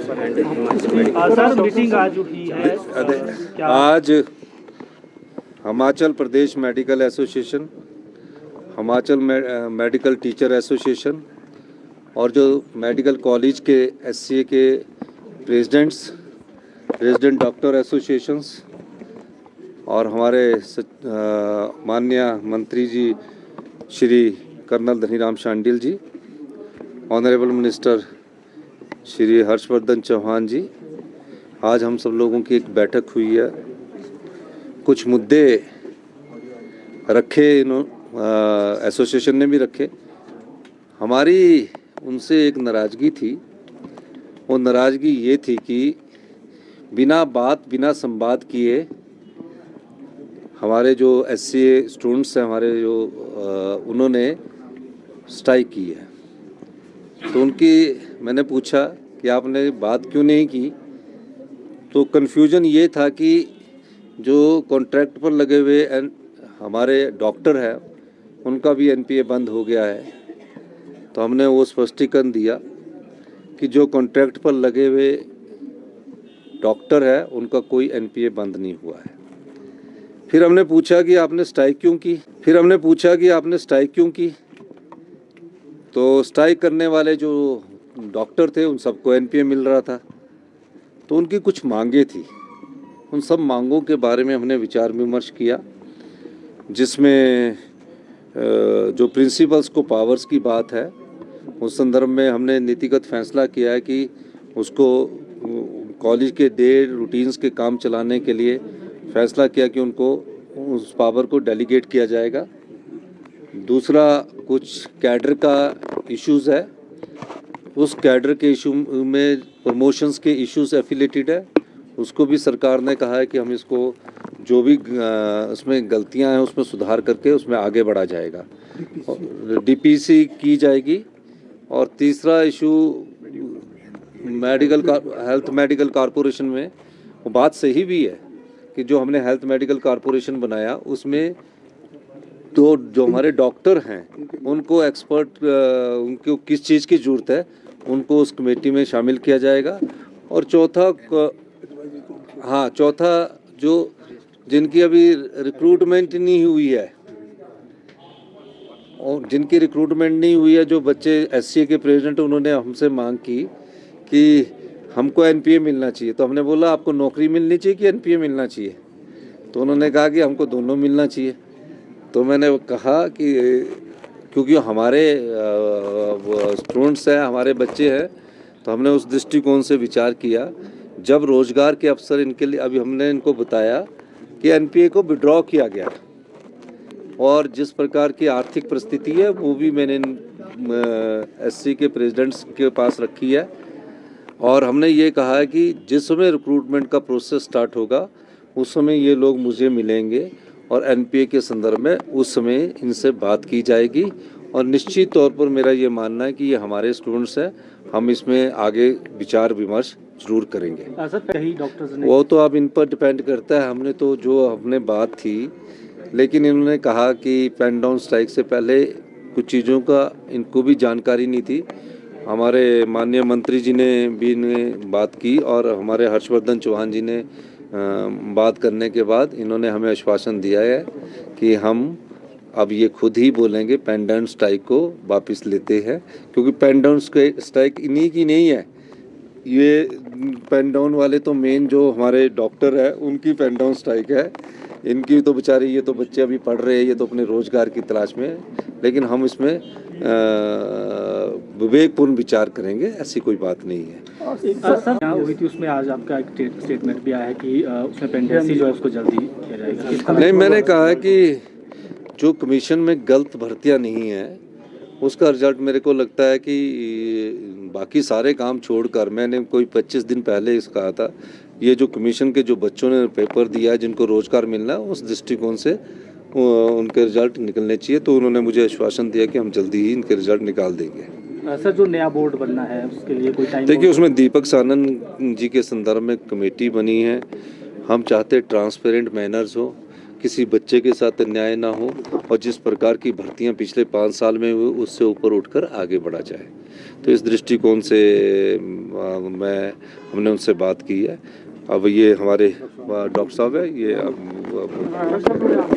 Sir meeting आज हुई है आज Himachal Pradesh medical association, Himachal medical teacher association और जो मेडिकल कॉलेज के एससीए के रेजिडेंट डॉक्टर एसोसिएशंस और हमारे माननीय मंत्री जी Shri colonel Dhaniram Shandil ji, honourable minister Shri Harshvardhan Chauhan ji, आज हम सब लोगों की एक बैठक हुई है। कुछ मुद्दे रखे एसोसिएशन ने भी रखे। हमारी उनसे एक नाराज़गी थी। वो नाराज़गी ये थी कि बिना संवाद किए हमारे जो एससीए स्टूडेंट्स हैं, हमारे जो उन्होंने स्ट्राइक की है। तो मैंने पूछा कि आपने बात क्यों नहीं की। तो कन्फ्यूजन ये था कि जो कॉन्ट्रैक्ट पर लगे हुए हमारे डॉक्टर हैं उनका भी एनपीए बंद हो गया है। तो हमने वो स्पष्टीकरण दिया कि जो कॉन्ट्रैक्ट पर लगे हुए डॉक्टर है उनका कोई एनपीए बंद नहीं हुआ है। फिर हमने पूछा कि आपने स्ट्राइक क्यों की। तो स्ट्राइक करने वाले जो डॉक्टर थे उन सबको एनपीए मिल रहा था। तो उनकी कुछ मांगे थी। उन सब मांगों के बारे में हमने विचार विमर्श किया, जिसमें जो प्रिंसिपल्स को पावर्स की बात है उस संदर्भ में हमने नीतिगत फैसला किया है कि उसको कॉलेज के डे रूटीन्स के काम चलाने के लिए फैसला किया कि उनको उस पावर को डेलीगेट किया जाएगा। दूसरा, कुछ कैडर का इश्यूज़ है। उस कैडर के इशू में प्रमोशंस के इश्यूज एफिलेटेड है, उसको भी सरकार ने कहा है कि हम इसको जो भी उसमें गलतियां हैं उसमें सुधार करके उसमें आगे बढ़ा जाएगा, डीपीसी की जाएगी। और तीसरा इशू हेल्थ मेडिकल कॉरपोरेशन में वो बात सही भी है कि जो हमने हेल्थ मेडिकल कॉरपोरेशन बनाया उसमें तो जो हमारे डॉक्टर हैं उनको एक्सपर्ट उनको किस चीज़ की ज़रूरत है उनको उस कमेटी में शामिल किया जाएगा। और चौथा जो जिनकी अभी रिक्रूटमेंट नहीं हुई है और जिनकी रिक्रूटमेंट नहीं हुई है, जो बच्चे एससीए के प्रेसिडेंट, उन्होंने हमसे मांग की कि हमको एनपीए मिलना चाहिए। तो हमने बोला आपको नौकरी मिलनी चाहिए कि एनपीए मिलना चाहिए। तो उन्होंने कहा कि हमको दोनों मिलना चाहिए। तो मैंने कहा कि क्योंकि हमारे स्टूडेंट्स हैं, हमारे बच्चे हैं, तो हमने उस दृष्टिकोण से विचार किया। जब रोज़गार के अवसर इनके लिए, अभी हमने इनको बताया कि एनपीए को विड्रॉ किया गया और जिस प्रकार की आर्थिक परिस्थिति है वो भी मैंने एससी के प्रेसिडेंट्स के पास रखी है। और हमने ये कहा है कि जिस समय रिक्रूटमेंट का प्रोसेस स्टार्ट होगा उस समय ये लोग मुझे मिलेंगे और एनपीए के संदर्भ में उस समय इनसे बात की जाएगी। और निश्चित तौर पर मेरा ये मानना है कि ये हमारे स्टूडेंट्स हैं, हम इसमें आगे विचार विमर्श जरूर करेंगे। सर, कई डॉक्टर्स ने वो तो अब इन पर डिपेंड करता है। हमने तो जो हमने बात थी, लेकिन इन्होंने कहा कि पेन डाउन स्ट्राइक से पहले कुछ चीज़ों का इनको भी जानकारी नहीं थी। हमारे माननीय मंत्री जी ने भी बात की और हमारे हर्षवर्धन चौहान जी ने बात करने के बाद इन्होंने हमें आश्वासन दिया है कि हम अब ये खुद ही बोलेंगे पेन डाउन स्ट्राइक को वापस लेते हैं, क्योंकि पेन डाउन स्ट्राइक इन्हीं की नहीं है। ये पेन डाउन वाले तो मेन जो हमारे डॉक्टर है उनकी पेन डाउन स्ट्राइक है। इनकी तो बेचारे, ये तो बच्चे अभी पढ़ रहे हैं, ये तो अपने रोज़गार की तलाश में। लेकिन हम इसमें विवेकपूर्ण विचार करेंगे, ऐसी कोई बात नहीं है। सर, क्या हुई थी उसमें आज आपका एक स्टेटमेंट भी आया है कि उसमें पेंडेंसी जो है उसको जल्दी किया जाएगा। नहीं, मैंने कहा है कि जो कमीशन में गलत भर्तियां नहीं है उसका रिजल्ट मेरे को लगता है कि बाकी सारे काम छोड़कर, मैंने कोई 25 दिन पहले इस कहा था, ये जो कमीशन के जो बच्चों ने पेपर दिया है जिनको रोज़गार मिलना है, उस दृष्टिकोण से उनके रिजल्ट निकलने चाहिए। तो उन्होंने मुझे आश्वासन दिया कि हम जल्दी ही इनके रिजल्ट निकाल देंगे। सर, जो नया बोर्ड बनना है उसके लिए कोई टाइम? देखिए, उसमें दीपक सानन जी के संदर्भ में कमेटी बनी है। हम चाहते ट्रांसपेरेंट मैनर्स हो, किसी बच्चे के साथ अन्याय ना हो और जिस प्रकार की भर्तियां पिछले 5 साल में हुई उससे ऊपर उठकर आगे बढ़ा जाए। तो इस दृष्टिकोण से हमने उनसे बात की है। अब ये हमारे डॉक्टर साहब है, ये अब